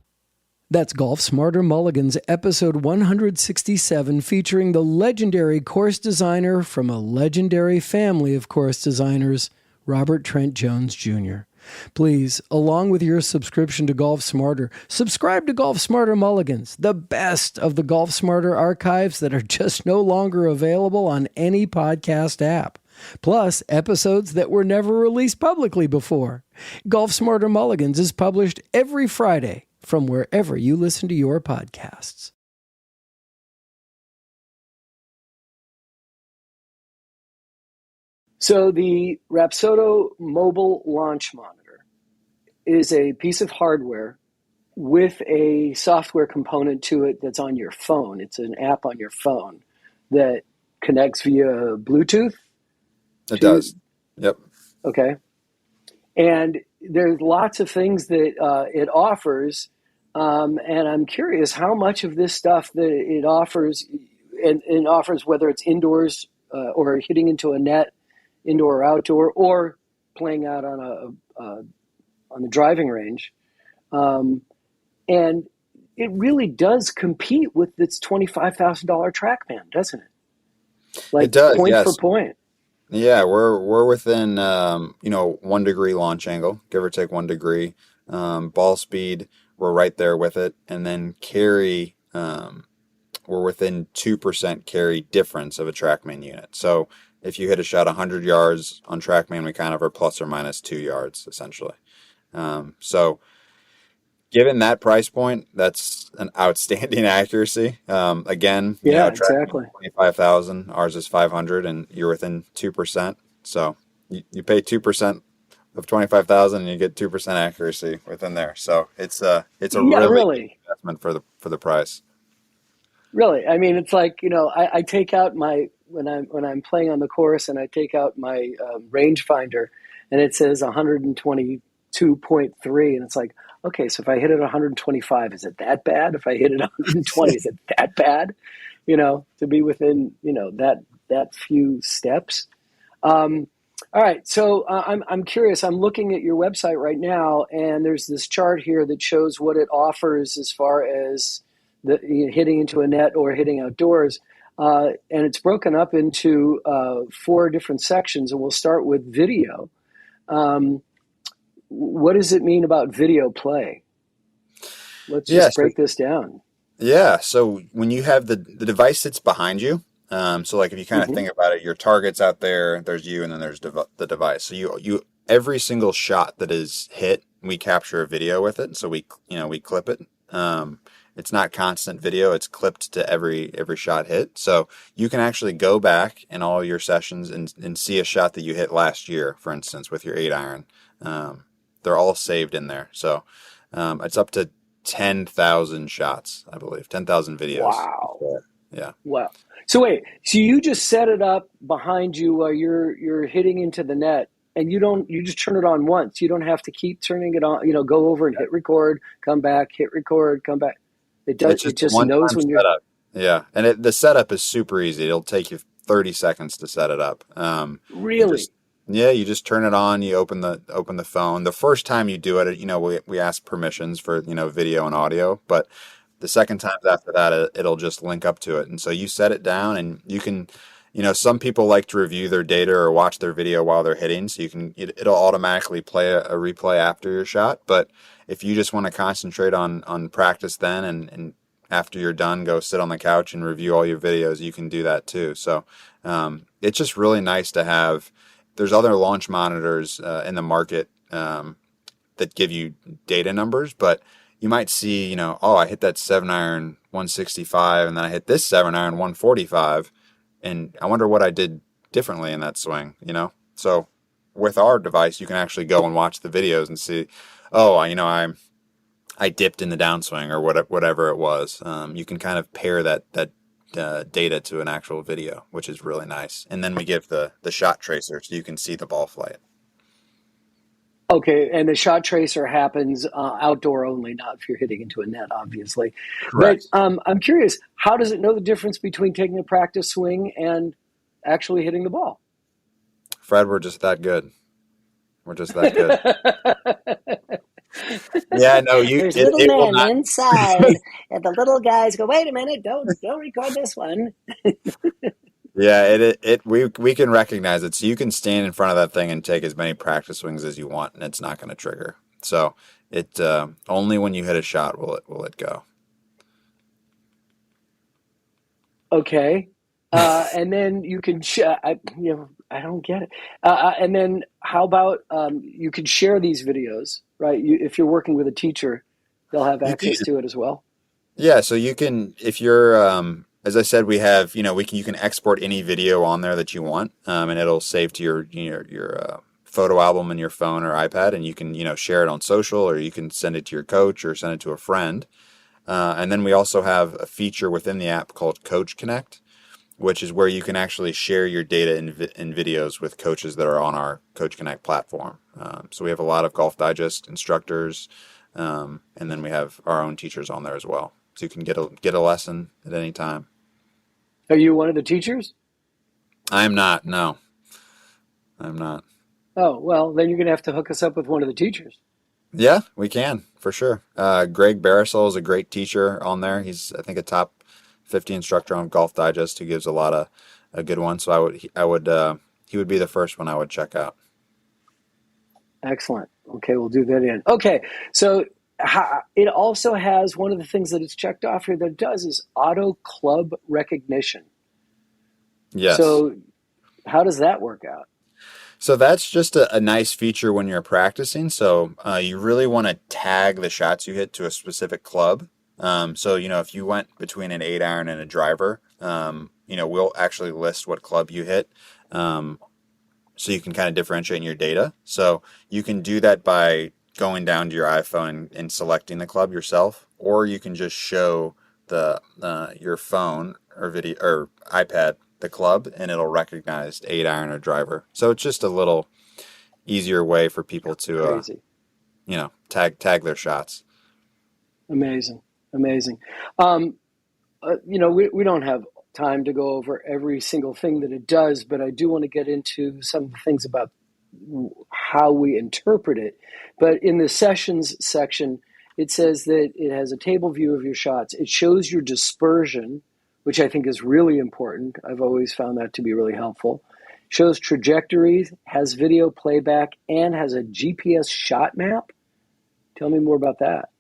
That's Golf Smarter Mulligans, episode 167, featuring the legendary course designer from a legendary family of course designers, Robert Trent Jones Jr. Please, along with your subscription to Golf Smarter, subscribe to Golf Smarter Mulligans, the best of the Golf Smarter archives that are just no longer available on any podcast app. Plus, episodes that were never released publicly before. Golf Smarter Mulligans is published every Friday from wherever you listen to your podcasts. So the Rapsodo mobile launch monitor is a piece of hardware with a software component to it that's on your phone. It's an app on your phone that connects via Bluetooth. It does. Yep. Okay. And there's lots of things that it offers. And I'm curious how much of this stuff that it offers, and offers whether it's indoors or hitting into a net, indoor or outdoor, or playing out on the driving range. And it really does compete with its $25,000 Trackman, doesn't it? Like, it does, point yes. for point. Yeah, we're within 1 degree launch angle, give or take 1 degree. Ball speed, we're right there with it, and then carry, we're within 2% carry difference of a Trackman unit. So if you hit a shot 100 yards on Trackman, we kind of are plus or minus 2 yards essentially. So given that price point, that's an outstanding accuracy. Again, Yeah, Trackman exactly. 25,000, ours is 500, and you're within 2%. So you pay 2% of 25,000, and you get 2% accuracy within there. So it's a Yeah, really good really. investment for the price. Really, I mean, it's like, I take out my when I'm playing on the course, and I take out my rangefinder, and it says 122.3, and it's like, okay, so if I hit it 125, is it that bad? If I hit it 120, is it that bad? To be within that few steps. All right, so I'm curious. I'm looking at your website right now, and there's this chart here that shows what it offers as far as hitting into a net or hitting outdoors, and it's broken up into 4 different sections. And we'll start with video. What does it mean about video play? Let's Yeah. just break this down. Yeah. So when you have the device sits behind you, so like if you kind of Mm-hmm. think about it, your target's out there, there's you, and then there's the device. So you every single shot that is hit, we capture a video with it. So we clip it. It's not constant video; it's clipped to every shot hit. So you can actually go back in all your sessions and see a shot that you hit last year, for instance, with your 8-iron. They're all saved in there. So it's up to 10,000 shots, I believe, 10,000 videos. Wow. Yeah. Wow. So wait, so you just set it up behind you while you're hitting into the net, and you just turn it on once. You don't have to keep turning it on, go over and hit record, come back, hit record, come back. It's It just a just knows one-time when you're setup. Yeah. And the setup is super easy. It'll take you 30 seconds to set it up. really. You just turn it on, you open the phone. The first time you do it, we ask permissions for, video and audio, but the second times after that, it'll just link up to it. And so you set it down, and you can, some people like to review their data or watch their video while they're hitting. So it'll automatically play a replay after your shot. But if you just want to concentrate on practice then, and after you're done, go sit on the couch and review all your videos, you can do that too. So it's just really nice to have. There's other launch monitors in the market that give you data numbers, but you might see, I hit that 7-iron 165, and then I hit this 7-iron 145, and I wonder what I did differently in that swing, So with our device, you can actually go and watch the videos and see, I dipped in the downswing or whatever it was. You can kind of pair that data to an actual video, which is really nice. And then we give the shot tracer so you can see the ball flight. Okay, and the shot tracer happens outdoor only, not if you're hitting into a net, obviously. Correct. But I'm curious, how does it know the difference between taking a practice swing and actually hitting the ball? Fred, we're just that good. We're just that good. Yeah, no, There's it will little not. men inside, and the little guys go, "Wait a minute, don't record this one." Yeah, we can recognize it. So you can stand in front of that thing and take as many practice swings as you want, and it's not going to trigger. So it only when you hit a shot will it go. Okay, and then you can I don't get it. And then how about you can share these videos, right? If you're working with a teacher, they'll have access to it as well. Yeah, so you can, if you're, as I said, we have, you can export any video on there that you want, and it'll save to your photo album in your phone or iPad, and you can, share it on social, or you can send it to your coach or send it to a friend. And then we also have a feature within the app called Coach Connect, which is where you can actually share your data in videos with coaches that are on our Coach Connect platform. So we have a lot of Golf Digest instructors, and then we have our own teachers on there as well. So you can get a lesson at any time. Are you one of the teachers? I'm not. No, I'm not. Oh, well, then you're going to have to hook us up with one of the teachers. Yeah, we can for sure. Greg Barisol is a great teacher on there. He's, I think, a top 50 instructor on Golf Digest who gives a lot of good ones. So he would be the first one I would check out. Excellent. Okay, we'll do that in. Okay, so it also has one of the things that it's checked off here that it does is auto club recognition. Yes. So how does that work out? So that's just a nice feature when you're practicing. So you really want to tag the shots you hit to a specific club. So, if you went between an 8-iron and a driver, we'll actually list what club you hit. So you can kind of differentiate in your data. So you can do that by going down to your iPhone and selecting the club yourself, or you can just show your phone or video or iPad the club, and it'll recognize 8-iron or driver. So it's just a little easier way for people to tag their shots. Amazing. We don't have time to go over every single thing that it does, but I do want to get into some of the things about how we interpret it. But in the sessions section, it says that it has a table view of your shots. It shows your dispersion, which I think is really important. I've always found that to be really helpful. Shows trajectories, has video playback, and has a GPS shot map. Tell me more about that.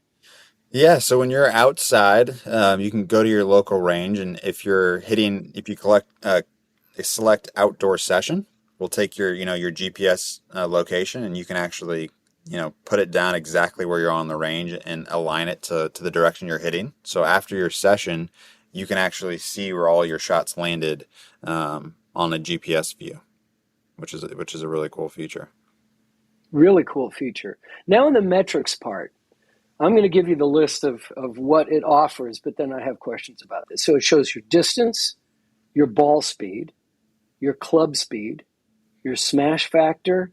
Yeah, so when you're outside, you can go to your local range, and if you select outdoor session, we'll take your GPS location, and you can actually, put it down exactly where you're on the range and align it to the direction you're hitting. So after your session, you can actually see where all your shots landed on a GPS view, which is a really cool feature. Really cool feature. Now in the metrics part, I'm going to give you the list of what it offers, but then I have questions about this. So it shows your distance, your ball speed, your club speed, your smash factor,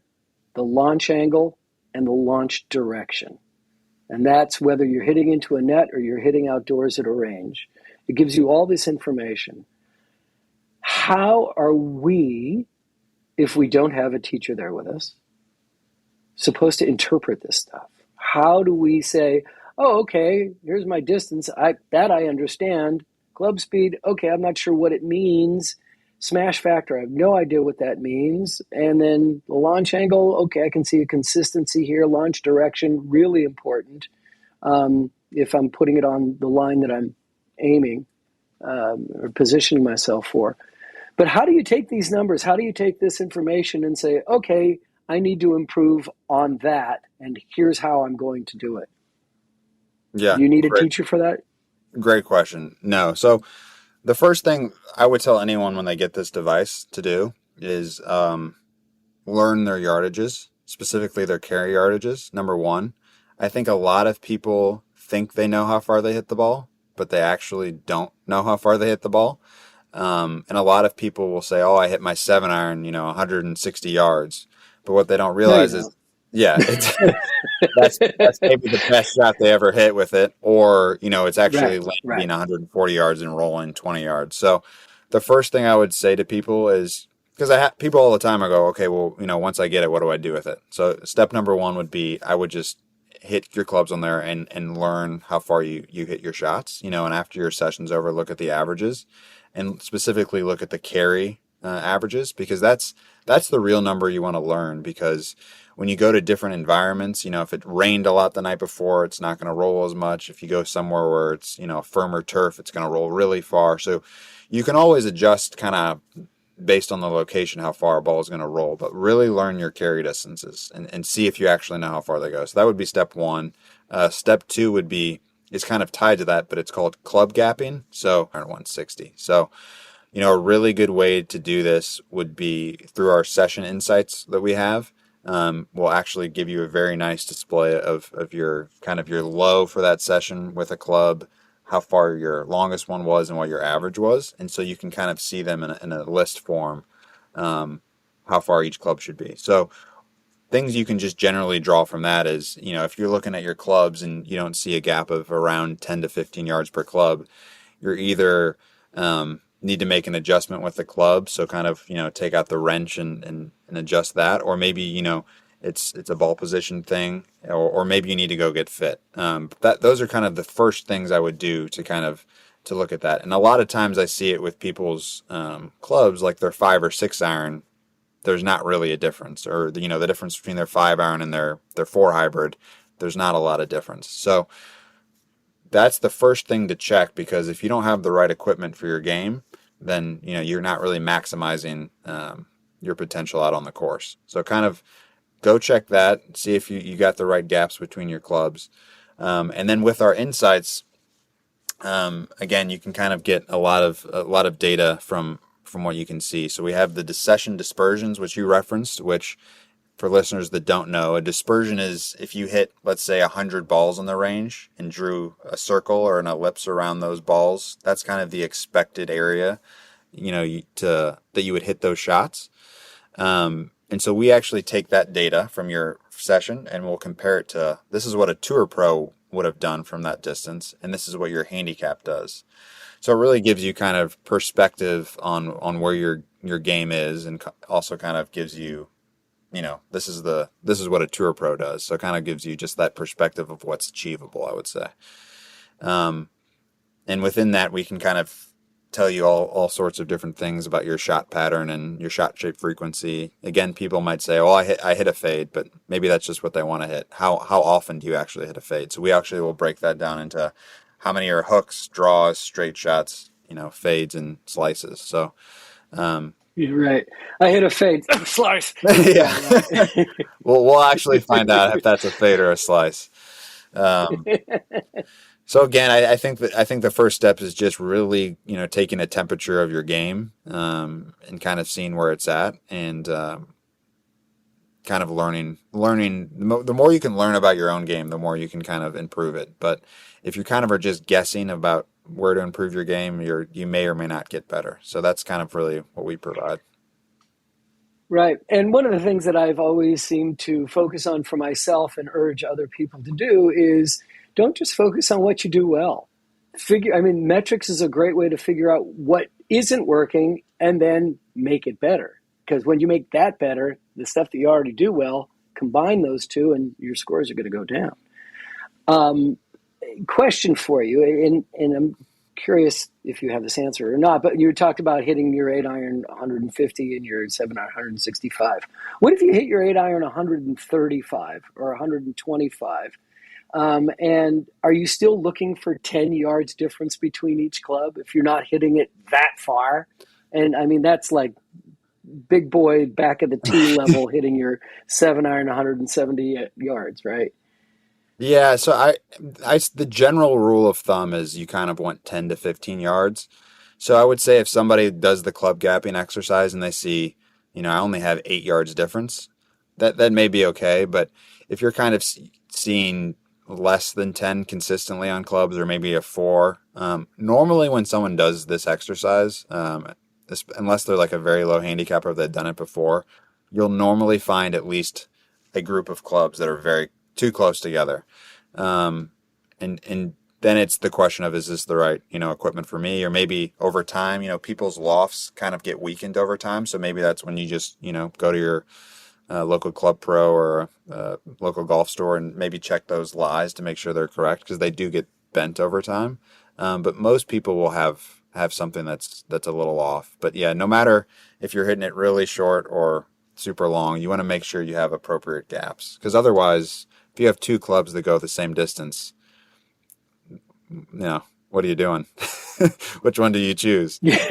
the launch angle, and the launch direction. And that's whether you're hitting into a net or you're hitting outdoors at a range. It gives you all this information. How are we, if we don't have a teacher there with us, supposed to interpret this stuff? How do we say, oh, okay, here's my distance. I understand. Club speed, okay, I'm not sure what it means. Smash factor, I have no idea what that means. And then the launch angle, okay, I can see a consistency here. Launch direction, really important. If I'm putting it on the line that I'm aiming or positioning myself for. But how do you take these numbers? How do you take this information and say, okay, I need to improve on that, and here's how I'm going to do it? Yeah. You need a teacher for that? Great question. No. So the first thing I would tell anyone when they get this device to do is learn their yardages, specifically their carry yardages, number one. I think a lot of people think they know how far they hit the ball, but they actually don't know how far they hit the ball. And a lot of people will say, oh, I hit my 7-iron, 160 yards. But what they don't realize is, it's that's maybe the best shot they ever hit with it, or it's actually landing 140 yards and rolling 20 yards. So the first thing I would say to people is, because I have people all the time, I go, okay, well, once I get it, what do I do with it? So step number one would be, I would just hit your clubs on there and learn how far you hit your shots. And after your session's over, look at the averages, and specifically look at the carry averages, because that's the real number you want to learn. Because when you go to different environments, if it rained a lot the night before, it's not going to roll as much. If you go somewhere where it's firmer turf, it's going to roll really far. So you can always adjust kind of based on the location how far a ball is going to roll, but really learn your carry distances and see if you actually know how far they go. So that would be step one. Step two is kind of tied to that, but it's called club gapping. So 160. So a really good way to do this would be through our session insights that we have. We'll actually give you a very nice display of your kind of your low for that session with a club, how far your longest one was and what your average was. And so you can kind of see them in a list form, how far each club should be. So things you can just generally draw from that is, if you're looking at your clubs and you don't see a gap of around 10 to 15 yards per club, you're either need to make an adjustment with the club. So kind of, take out the wrench and adjust that. Or maybe, it's a ball position thing, or maybe you need to go get fit. Those are kind of the first things I would do to look at that. And a lot of times I see it with people's clubs, like their 5 or 6 iron, there's not really a difference, or the difference between their 5-iron and their 4 hybrid, there's not a lot of difference. So that's the first thing to check, because if you don't have the right equipment for your game, then you're not really maximizing your potential out on the course. So kind of go check that, see if you got the right gaps between your clubs, and then with our insights, again, you can kind of get a lot of data from what you can see. So we have the session dispersions, which you referenced, which for listeners that don't know, a dispersion is if you hit, let's say, 100 balls in the range and drew a circle or an ellipse around those balls. That's kind of the expected area, that you would hit those shots. And so we actually take that data from your session and we'll compare it to, this is what a tour pro would have done from that distance, and this is what your handicap does. So it really gives you kind of perspective on where your game is, and also kind of gives you, this is what a tour pro does. So it kind of gives you just that perspective of what's achievable, I would say. And within that, we can kind of tell you all sorts of different things about your shot pattern and your shot shape frequency. Again, people might say, "Oh, I hit a fade," but maybe that's just what they want to hit. How often do you actually hit a fade? So we actually will break that down into how many are hooks, draws, straight shots, fades and slices. So you're right. I hit a fade. Slice. Yeah. We'll actually find out if that's a fade or a slice. So again, I think the first step is just really, taking a temperature of your game, and kind of seeing where it's at, and kind of learning. The more you can learn about your own game, the more you can kind of improve it. But if you kind of are just guessing about where to improve your game, you may or may not get better. So that's kind of really what we provide. Right. And one of the things that I've always seemed to focus on for myself and urge other people to do is don't just focus on what you do well. Metrics is a great way to figure out what isn't working and then make it better. Because when you make that better, the stuff that you already do well, combine those two and your scores are going to go down. Question for you, and I'm curious if you have this answer or not, but you talked about hitting your 8-iron 150 and your 7-iron 165. What if you hit your 8-iron 135 or 125? And are you still looking for 10 yards difference between each club if you're not hitting it that far? And that's like big boy back at the tee level hitting your 7-iron 170 yards, right? Yeah, so the general rule of thumb is you kind of want 10 to 15 yards. So I would say if somebody does the club gapping exercise and they see, I only have 8 yards difference, that may be okay. But if you're kind of seeing less than 10 consistently on clubs, or maybe a 4, normally when someone does this exercise, unless they're like a very low handicap or they've done it before, you'll normally find at least a group of clubs that are very too close together. And then it's the question of, is this the right, equipment for me? Or maybe over time, people's lofts kind of get weakened over time. So maybe that's when you just, go to your local club pro or local golf store and maybe check those lies to make sure they're correct, because they do get bent over time. But most people will have something that's a little off. But yeah, no matter if you're hitting it really short or super long, you want to make sure you have appropriate gaps, because otherwise, if you have 2 clubs that go the same distance, what are you doing? Which one do you choose? Yeah,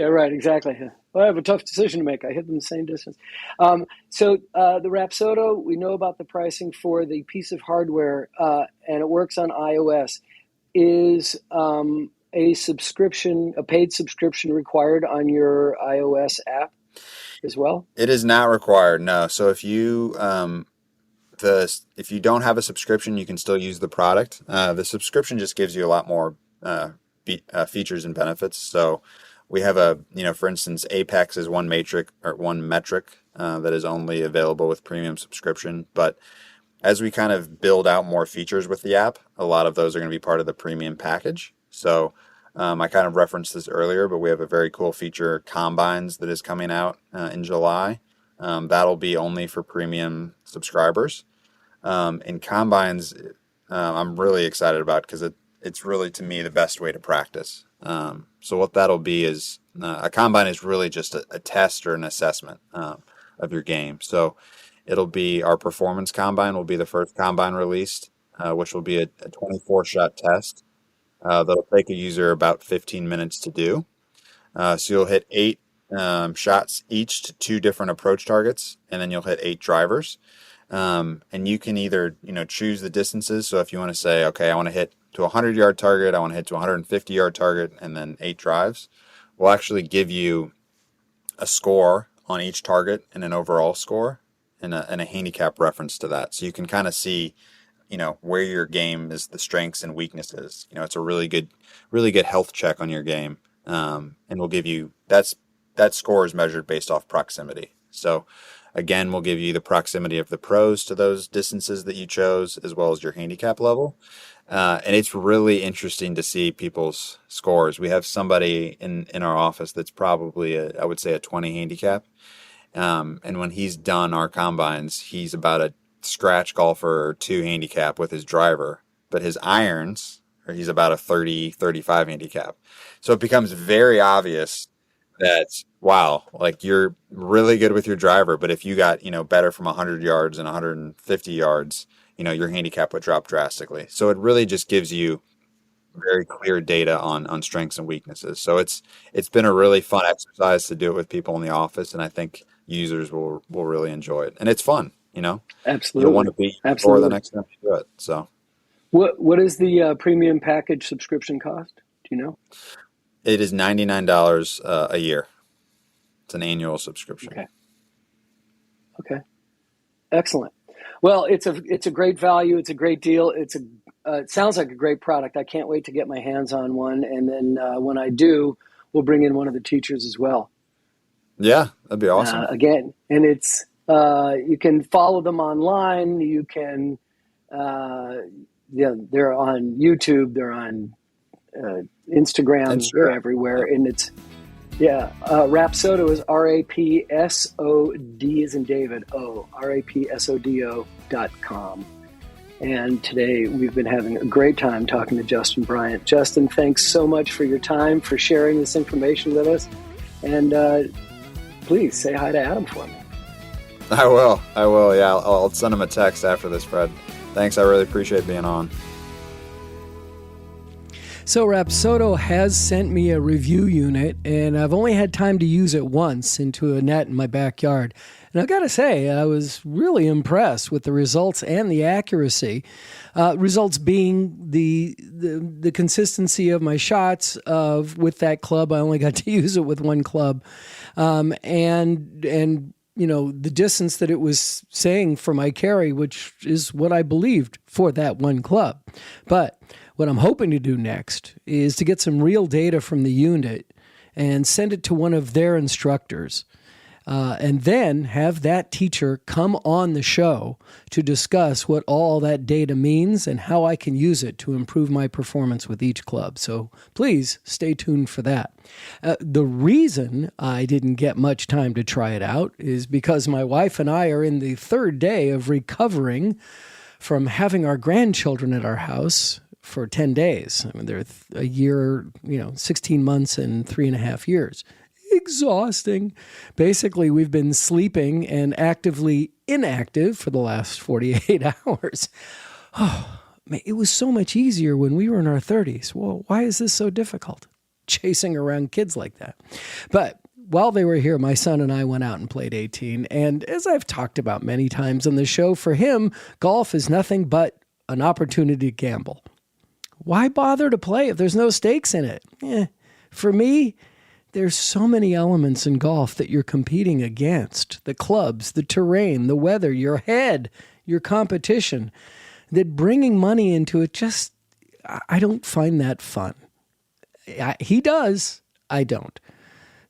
right, exactly. Well, I have a tough decision to make. I hit them the same distance. So the Rapsodo, we know about the pricing for the piece of hardware, and it works on iOS. Is a paid subscription required on your iOS app as well? It is not required, no. So if you don't have a subscription, you can still use the product. The subscription just gives you a lot more features and benefits. So we have for instance, Apex is one metric that is only available with premium subscription. But as we kind of build out more features with the app, a lot of those are going to be part of the premium package. So I kind of referenced this earlier, but we have a very cool feature, Combines, that is coming out in July. That'll be only for premium subscribers. And Combines, I'm really excited about, because it's really, to me, the best way to practice. So what that'll be is a combine is really just a test or an assessment of your game. So it'll be our performance combine will be the first combine released, which will be a 24-shot test that'll take a user about 15 minutes to do. So you'll hit 8 shots each to 2 different approach targets, and then you'll hit 8 drivers. And you can either, choose the distances. So if you want to say, okay, I want to hit to a 100-yard target, I want to hit to a 150-yard target, and then 8 drives, we'll actually give you a score on each target and an overall score and a handicap reference to that. So you can kind of see, where your game is, the strengths and weaknesses. It's a really good health check on your game. And we'll give you, that score is measured based off proximity. So again, we'll give you the proximity of the pros to those distances that you chose, as well as your handicap level. And it's really interesting to see people's scores. We have somebody in our office that's probably, I would say, a 20 handicap. And when he's done our combines, he's about a scratch golfer or 2 handicap with his driver. But his irons, he's about a 30, 35 handicap. So it becomes very obvious that, wow, like you're really good with your driver, but if you got, better from 100 yards and 150 yards, your handicap would drop drastically. So it really just gives you very clear data on strengths and weaknesses. So it's been a really fun exercise to do it with people in the office, and I think users will really enjoy it. And it's fun, Absolutely. You'll want to be for the next time you do it. So what is the premium package subscription cost? Do you know? It is $99 a year. It's an annual subscription. Okay. Excellent. Well, it's a great value. It's a great deal. It sounds like a great product. I can't wait to get my hands on one. And then when I do, we'll bring in one of the teachers as well. Yeah, that'd be awesome. Again, and it's you can follow them online. You can, they're on YouTube. They're on Instagram. They're everywhere, and it's Rapsodo is RAPSOD as in David RAPSODO.com. And today we've been having a great time talking to Justin Bryant. Justin, thanks so much for your time, for sharing this information with us, and please say hi to Adam for me. I will. Yeah, I'll send him a text after this, Fred. Thanks. I really appreciate being on. So Rapsodo has sent me a review unit, and I've only had time to use it once into a net in my backyard. And I've got to say, I was really impressed with the results and the accuracy. Results being the consistency of my shots with that club. I only got to use it with one club, and the distance that it was saying for my carry, which is what I believed for that one club. But what I'm hoping to do next is to get some real data from the unit and send it to one of their instructors, and then have that teacher come on the show to discuss what all that data means and how I can use it to improve my performance with each club. So please stay tuned for that. The reason I didn't get much time to try it out is because my wife and I are in the 3rd day of recovering from having our grandchildren at our house for 10 days. I mean, they're a year, 16 months and 3.5 years. Exhausting. Basically, we've been sleeping and actively inactive for the last 48 hours. Oh, man, it was so much easier when we were in our 30s. Well, why is this so difficult? Chasing around kids like that. But while they were here, my son and I went out and played 18. And as I've talked about many times on the show, for him, golf is nothing but an opportunity to gamble. Why bother to play if there's no stakes in it? For me, there's so many elements in golf that you're competing against. The clubs, the terrain, the weather, your head, your competition, that bringing money into it I don't find that fun. He does. I don't.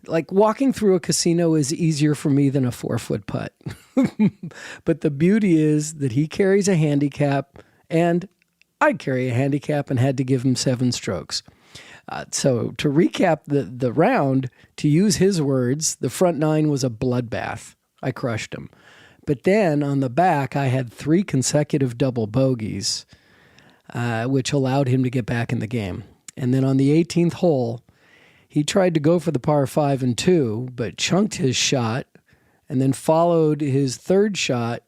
Like walking through a casino is easier for me than a 4-foot putt. But the beauty is that he carries a handicap, and I'd carry a handicap and had to give him 7 strokes. So to recap the round, to use his words, the front 9 was a bloodbath. I crushed him. But then on the back, I had 3 consecutive double bogeys. which allowed him to get back in the game. And then on the 18th hole, he tried to go for the par 5 and 2, but chunked his shot and then followed his third shot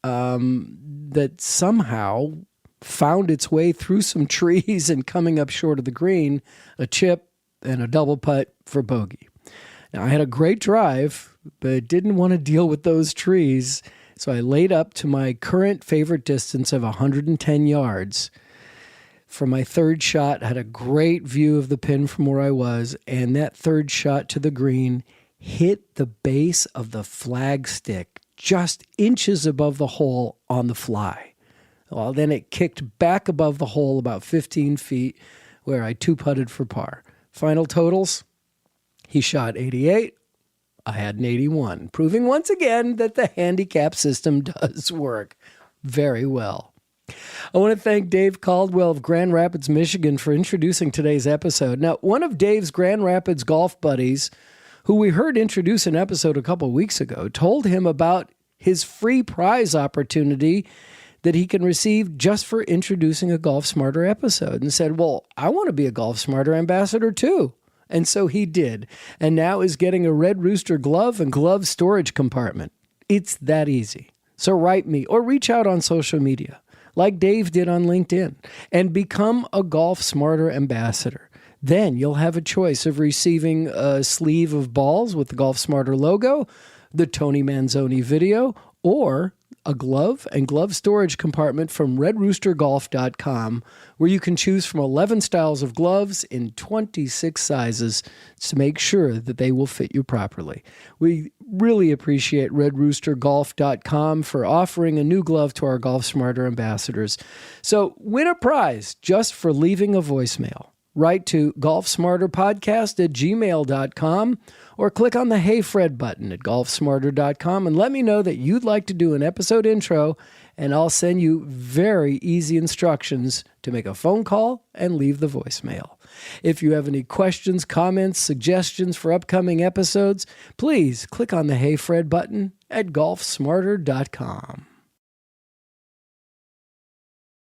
that somehow found its way through some trees and coming up short of the green, a chip and a double putt for bogey. Now, I had a great drive, but didn't want to deal with those trees, so I laid up to my current favorite distance of 110 yards. For my third shot, I had a great view of the pin from where I was, and that third shot to the green hit the base of the flagstick just inches above the hole on the fly. Well, then it kicked back above the hole about 15 feet, where I two-putted for par. Final totals, he shot 88, I had an 81, proving once again that the handicap system does work very well. I want to thank Dave Caldwell of Grand Rapids, Michigan for introducing today's episode. Now, one of Dave's Grand Rapids golf buddies, who we heard introduce an episode a couple weeks ago, told him about his free prize opportunity that he can receive just for introducing a Golf Smarter episode, and said, well, I want to be a Golf Smarter ambassador too. And so he did, and now is getting a Red Rooster glove and glove storage compartment. It's that easy. So write me or reach out on social media, like Dave did on LinkedIn, and become a Golf Smarter ambassador. Then you'll have a choice of receiving a sleeve of balls with the Golf Smarter logo, the Tony Manzoni video, or a glove and glove storage compartment from redroostergolf.com, where you can choose from 11 styles of gloves in 26 sizes to make sure that they will fit you properly. We really appreciate redroostergolf.com for offering a new glove to our Golf Smarter ambassadors. So win a prize just for leaving a voicemail. Write to golfsmarterpodcast@gmail.com or click on the Hey Fred button at golfsmarter.com and let me know that you'd like to do an episode intro, and I'll send you very easy instructions to make a phone call and leave the voicemail. If you have any questions, comments, suggestions for upcoming episodes, please click on the Hey Fred button at golfsmarter.com.